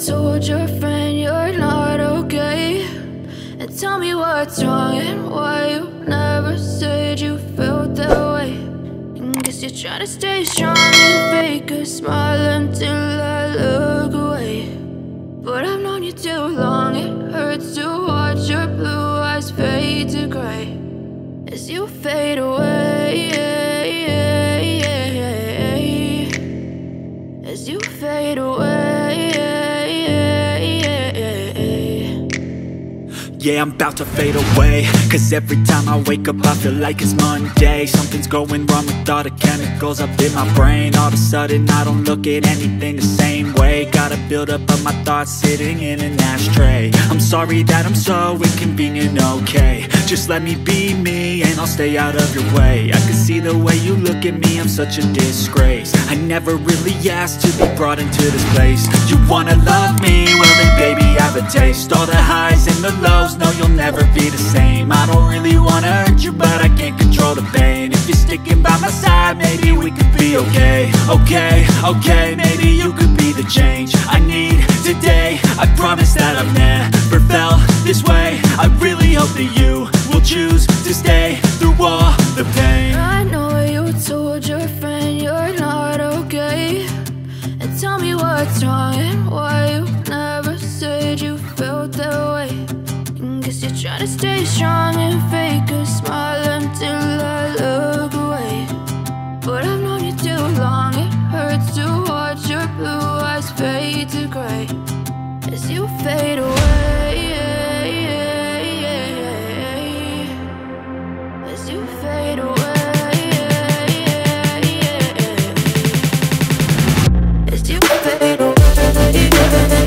told your friend you're not okay, and tell me what's wrong and why you never said you felt that way. And guess you're trying to stay strong and fake a smile until I look away. But I've known you too long, it hurts to watch your blue eyes fade to gray as you fade away, as you fade away. Yeah, I'm about to fade away, cause every time I wake up I feel like it's Monday. Something's going wrong with all the chemicals up in my brain. All of a sudden I don't look at anything the same way. Gotta build up of my thoughts sitting in an ashtray. I'm sorry that I'm so inconvenient, okay. Just let me be me and I'll stay out of your way. I can see the way you look at me, I'm such a disgrace. I never really asked to be brought into this place. You wanna love me? Well then baby I have a taste. All the highs and the lows, no you'll never be the same. I don't really wanna hurt you but I can't control the pain. If you're sticking by my side maybe we could be okay. Okay, maybe you could be the change I need today. I promise that I've never felt this way. I really hope that you will choose to stay through all the pain. I know you told your friend you're not okay, and tell me what's wrong and why you never said you felt that way. And guess you're trying to stay strong and fake a smile until I look away. But I've known you too long, it hurts to watch your blue eyes fade to gray as you fade away, as you fade away, as you fade away.